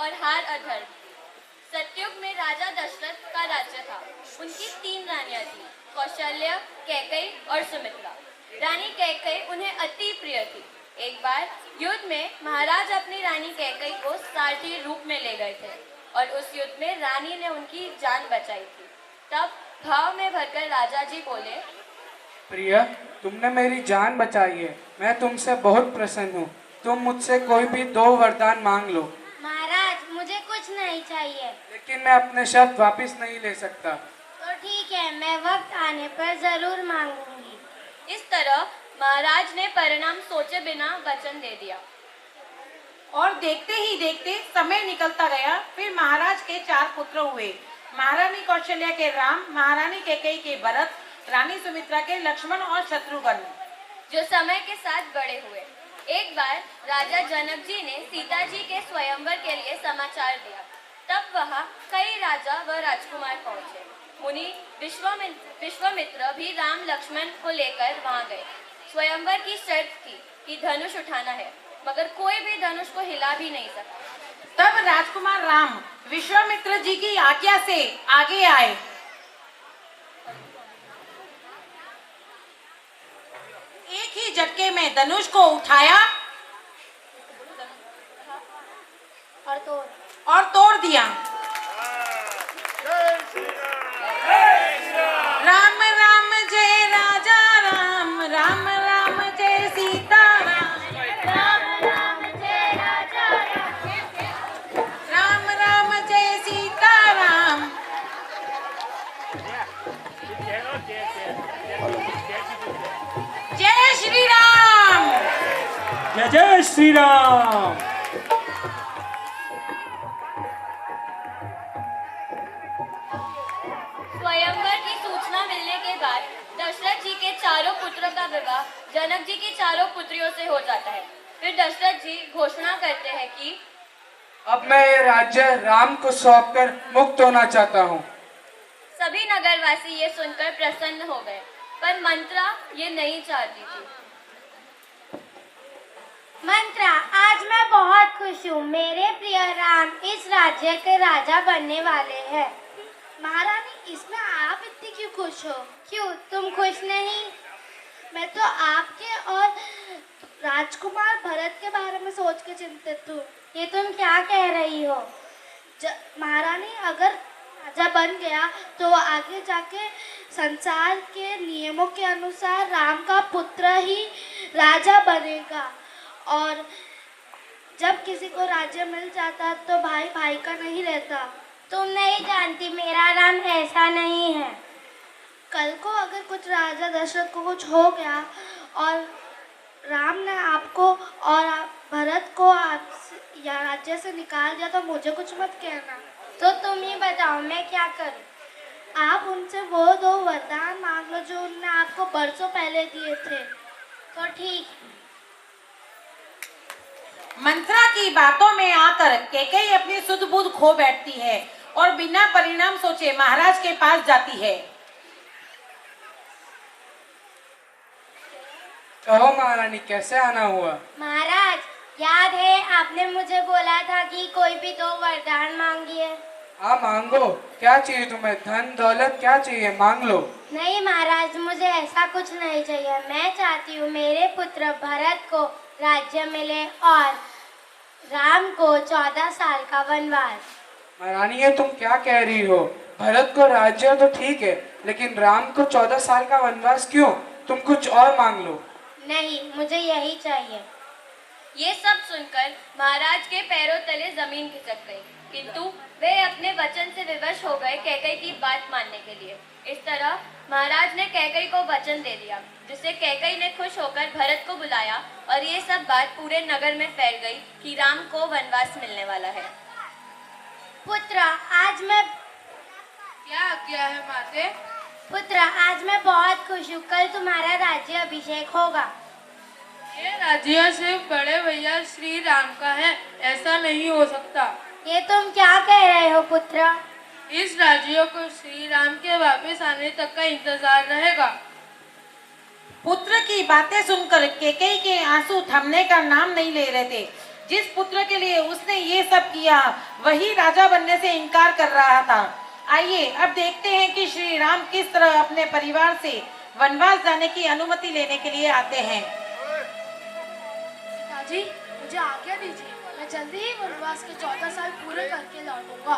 और हार अधर्म। सतयुग में राजा दशरथ का राज्य था। उनकी 3 रानियां थी, कौशल्या, कैकई और सुमित्रा। रानी कैकई उन्हें अति प्रिय थी। एक बार युद्ध में महाराज अपनी रानी कैकई को सारथी रूप में ले गए थे और उस युद्ध में रानी ने उनकी जान बचाई थी। तब भाव में भरकर राजा जी बोले, प्रिय, तुमने मेरी जान बचाई है। मैं तुमसे बहुत प्रसन्न हूँ। तुम मुझसे कोई भी 2 वरदान मांग लो। महाराज, मुझे कुछ नहीं चाहिए। लेकिन मैं अपने शब्द वापस नहीं ले सकता। तो ठीक है, मैं वक्त आने पर जरूर मांगूंगी। इस तरह महाराज ने परिणाम सोचे बिना वचन दे दिया। और देखते ही देखते समय निकलता गया। फिर महाराज के 4 पुत्र हुए। महारानी कौशल्या के राम, महारानी कैकेयी के भरत, रानी सुमित्रा के लक्ष्मण और शत्रुघ्न, जो समय के साथ बड़े हुए। एक बार राजा जनक जी ने सीता जी के स्वयंवर के लिए समाचार दिया। तब वहां कई राजा व राजकुमार पहुंचे। मुनि विश्वामित्र भी राम लक्ष्मण को लेकर वहां गए। स्वयंवर की शर्त थी कि धनुष उठाना है, मगर कोई भी धनुष को हिला भी नहीं सका। तब राजकुमार राम विश्वामित्र जी की आज्ञा से आगे आए। एक ही झटके में धनुष को उठाया और तोड़ दिया। राम राम जय राजा राम, राम राम जय सीता राम, राम राम जय राजा राम राम जय सीता राम। जय श्री राम। जय जय श्री राम। स्वयंवर की सूचना मिलने के बाद दशरथ जी के 4 पुत्रों का विवाह जनक जी की 4 पुत्रियों से हो जाता है। फिर दशरथ जी घोषणा करते हैं कि अब मैं ये राज्य राम को सौंपकर मुक्त होना चाहता हूँ। सभी नगरवासी ये सुनकर प्रसन्न हो गए, पर मंत्रा ये नहीं चाहती थी। मंत्रा, आज मैं बहुत खुश हूँ। मेरे प्रिय राम इस राज्य के राजा बनने वाले हैं। महारानी, इसमें आप इतनी क्यों खुश हो? क्यों, तुम खुश नहीं? मैं तो आपके और राजकुमार भरत के बारे में सोच के चिंतित हूँ। ये तुम क्या कह रही हो? महारानी, अगर राजा बन गया तो आगे जाके संसार के नियमों के अनुसार राम का पुत्र ही राजा बनेगा, और जब किसी को राज्य मिल जाता तो भाई भाई का नहीं रहता। तुम नहीं जानती, मेरा राम ऐसा नहीं है। कल को अगर कुछ राजा दशरथ को कुछ हो गया और राम ने आपको और भरत को या राज्य से निकाल दिया तो मुझे कुछ मत कहना। तो तुम ही बताओ, मैं क्या करूं? आप उनसे वो 2 वरदान मांग लो जो उन्होंने आपको बरसों पहले दिए थे। तो ठीक। मंत्रा की बातों में आकर कैकेयी अपनी सुध बुध खो बैठती है और बिना परिणाम सोचे महाराज के पास जाती है। कहो महारानी, कैसे आना हुआ? महाराज, याद है आपने मुझे बोला था कि कोई भी 2 वरदान मांगिए। हाँ, मांगो। क्या चाहिए तुम्हें? धन दौलत क्या चाहिए? मांग लो। नहीं महाराज, मुझे ऐसा कुछ नहीं चाहिए। मैं चाहती हूँ मेरे पुत्र भरत को राज्य मिले और राम को 14 साल का वनवास। महारानी, ये तुम क्या कह रही हो? भरत को राज्य तो ठीक है, लेकिन राम को 14 साल का वनवास क्यों? तुम कुछ और मांग लो। नहीं, मुझे यही चाहिए। ये सब सुनकर महाराज के पैरों तले जमीन खिसक गई, किंतु वे अपने वचन से विवश हो गए कैकेयी की बात मानने के लिए। इस तरह महाराज ने कैकेयी को वचन दे दिया, जिससे कैकेयी ने खुश होकर भरत को बुलाया और ये सब बात पूरे नगर में फैल गई कि राम को वनवास मिलने वाला है। पुत्र, आज मैं क्या आज्ञा है माते? पुत्र, आज मैं बहुत खुश हूँ। कल तुम्हारा राज्य अभिषेक होगा। ये राज्य सिर्फ बड़े भैया श्री राम का है, ऐसा नहीं हो सकता। ये तुम क्या कह रहे हो पुत्र? इस राज्य को श्री राम के वापस आने तक का इंतजार रहेगा। पुत्र की बातें सुनकर कैकेयी के आंसू थमने का नाम नहीं ले रहे थे। जिस पुत्र के लिए उसने ये सब किया वही राजा बनने से इनकार कर रहा था। आइए अब देखते हैं कि श्री राम किस तरह अपने परिवार से वनवास जाने की अनुमति लेने के लिए आते हैं। पिताजी, मुझे आज्ञा दीजिए, मैं जल्दी ही वनवास के 14 साल पूरे करके लौटूंगा।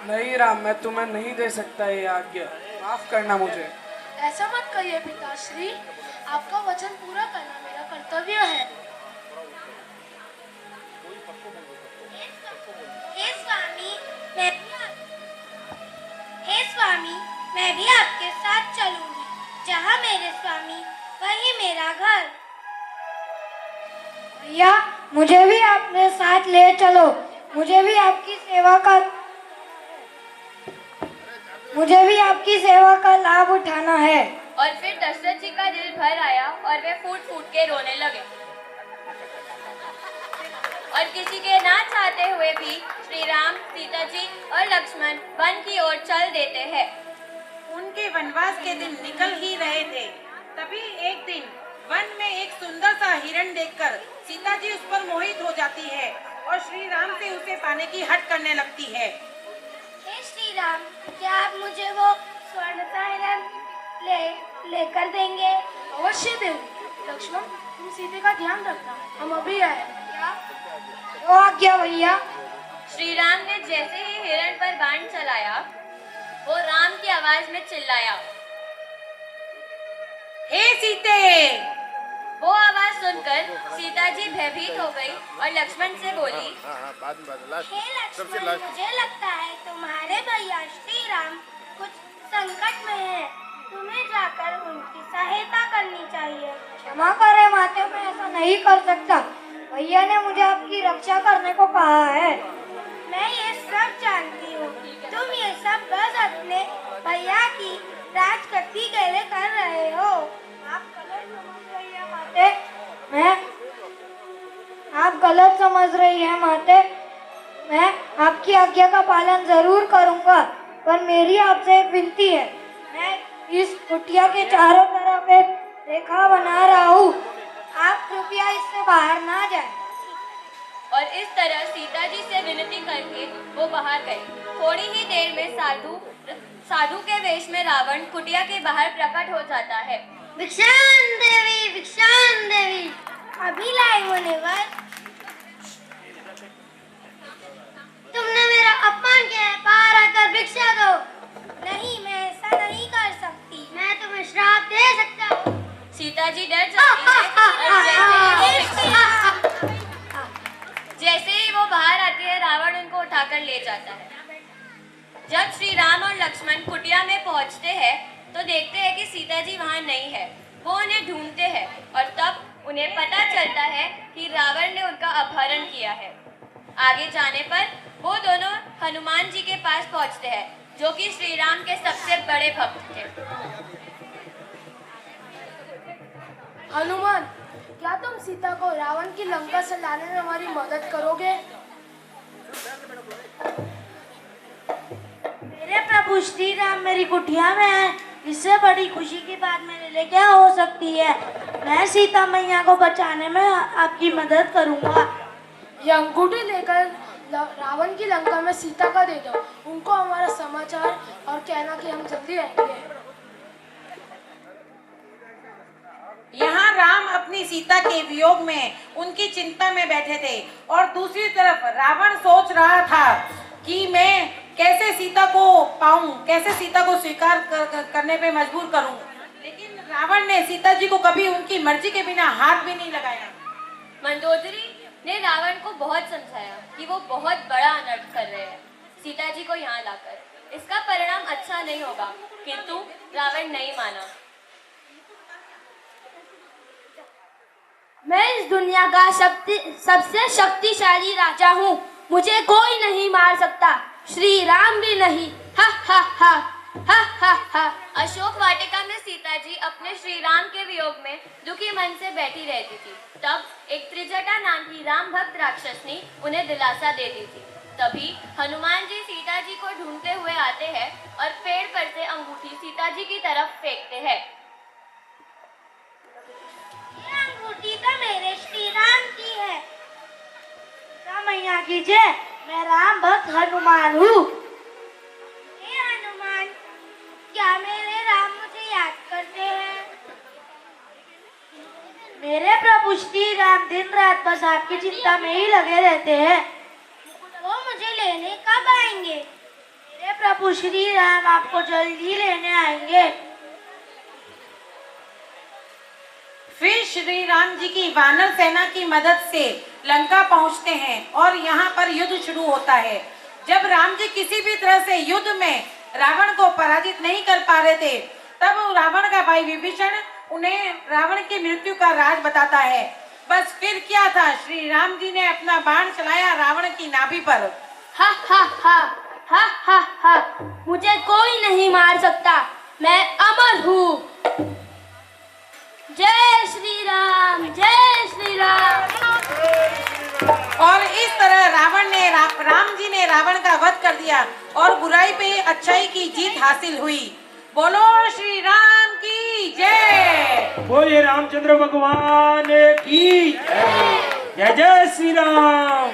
नहीं राम, मैं तुम्हें नहीं दे सकता ये आज्ञा, माफ करना मुझे। ऐसा मत कहिए पिताश्री, आपका वचन पूरा करना मेरा कर्तव्य है। हे स्वामी, मैं भी आपके साथ चलूंगी। जहाँ मेरे स्वामी वही मेरा घर। भैया, मुझे भी अपने साथ ले चलो। मुझे भी आपकी सेवा का लाभ उठाना है। और फिर दशरथ जी का दिल भर आया और वे फूट फूट के रोने लगे। और किसी के ना चाहते हुए भी श्री राम, सीता जी और लक्ष्मण वन की ओर चल देते हैं। उनके वनवास के दिन निकल ही रहे थे, तभी एक दिन वन में एक सुंदर सा हिरण देखकर सीता जी उस पर मोहित हो जाती है और श्री राम से उसे पाने की हट करने लगती है। हे श्री राम, क्या आप मुझे वो स्वर्ण सा हिरण लेकर देंगे? अवश्य देंगे। लक्ष्मण, तुम सीते का ध्यान रखना, हम अभी आए। वो आज्ञा भैया। श्री राम ने जैसे ही हिरण पर बाण चलाया, वो राम की आवाज में चिल्लाया, हे सीते! वो आवाज सुनकर सीता जी भयभीत हो गई और लक्ष्मण से बोली, हे लक्ष्मण, मुझे लगता है तुम्हारे भैया श्री राम कुछ संकट में हैं। तुम्हें जाकर उनकी सहायता करनी चाहिए। क्षमा करें माते, मैं ऐसा नहीं कर सकता। भैया ने मुझे आपकी रक्षा करने को कहा है। मैं ये सब जानती हूँ। तुम ये सब बस अपने भैया की राजगद्दी के लिए कर रहे हो। आप गलत समझ रही है माते। आप गलत समझ रही है माते। मैं आपकी आज्ञा का पालन जरूर करूँगा, पर मेरी आपसे एक विनती है। मैं इस कुटिया के चारों तरफ एक रेखा बना रहा हूँ। आप कृपया इससे बाहर ना जाएं। और इस तरह सीता जी से विनती करके वो बाहर गए। थोड़ी ही देर में साधु के वेश में रावण कुटिया के बाहर प्रकट हो जाता है। भिक्षान देवी, अभी लाई मुनिवर। तुमने मेरा अपमान किया है, बाहर आकर भिक्षा दो। नहीं, मैं ऐसा नहीं कर सकती। मैं तुम्हें श्राप दे सकता हूँ। सीता जी डर जाती है और जैसे ही वो बाहर आती है, रावण उनको उठाकर ले जाता है। जब श्री राम और लक्ष्मण कुटिया में पहुंचते हैं तो देखते हैं कि सीता जी वहां नहीं है। वो उन्हें ढूंढते हैं और तब उन्हें पता चलता है कि रावण ने उनका अपहरण किया है। आगे जाने पर वो दोनों हनुमान जी के पास पहुंचते हैं, जो कि श्री राम के सबसे बड़े भक्त थे। हनुमान, क्या तुम सीता को रावण की लंका से लाने में हमारी मदद करोगे? मेरे प्रभु श्री राम मेरी कुटिया में है। इससे बड़ी खुशी की बात मेरे लिए क्या हो सकती है। मैं सीता मैया को बचाने में आपकी मदद करूंगा। ये अंगूठी लेकर रावण की लंका में सीता का दे दो। उनको हमारा समाचार और कहना कि हम जल्दी आएंगे। यहाँ राम अपनी सीता के वियोग में उनकी चिंता में बैठे थे और दूसरी तरफ रावण सोच रहा था कि मैं कैसे सीता को पाऊं, कैसे सीता को स्वीकार करने पे मजबूर करूं। लेकिन रावण ने सीता जी को कभी उनकी मर्जी के बिना हाथ भी नहीं लगाया। मंदोदरी ने रावण को बहुत समझाया कि वो बहुत बड़ा अनर्थ कर रहे हैं सीता जी को यहाँ लाकर। इसका परिणाम अच्छा नहीं होगा, किंतु रावण नहीं माना। मैं इस दुनिया का सबसे शक्तिशाली राजा हूँ। मुझे कोई नहीं मार सकता, श्री राम भी नहीं। हा हा हा हा हा हा। अशोक वाटिका में सीता जी अपने श्री राम के वियोग में दुखी मन से बैठी रहती थी। तब एक त्रिजटा नाम की राम भक्त राक्षसनी उन्हें दिलासा देती थी। तभी हनुमान जी सीता जी को ढूंढते हुए आते हैं और पेड़ पर से अंगूठी सीता जी की तरफ फेंकते हैं। ये अंगूठी तो मेरे श्री राम की है। कीजिए, मैं राम भक्त हनुमान हूँ। हे हनुमान, क्या मेरे राम मुझे याद करते हैं? मेरे प्रभु श्री राम दिन रात बस आपकी चिंता में ही लगे रहते हैं। वो मुझे लेने कब आएंगे? मेरे प्रभु श्री राम आपको जल्दी लेने आएंगे। फिर श्री राम जी की वानर सेना की मदद से लंका पहुंचते हैं और यहाँ पर युद्ध शुरू होता है। जब राम जी किसी भी तरह से युद्ध में रावण को पराजित नहीं कर पा रहे थे, तब रावण का भाई विभीषण उन्हें रावण की मृत्यु का राज बताता है। बस फिर क्या था, श्री राम जी ने अपना बाण चलाया रावण की नाभि पर। हा हा हा हा हा हा, मुझे कोई नहीं मार सकता, मैं अमर हूँ। जय श्री राम, जय श्री राम। और इस तरह रावण ने राम जी ने रावण का वध कर दिया और बुराई पे अच्छाई की जीत हासिल हुई। बोलो श्री राम की जय। बोलिए रामचंद्र भगवान की जय। जय जय श्री राम।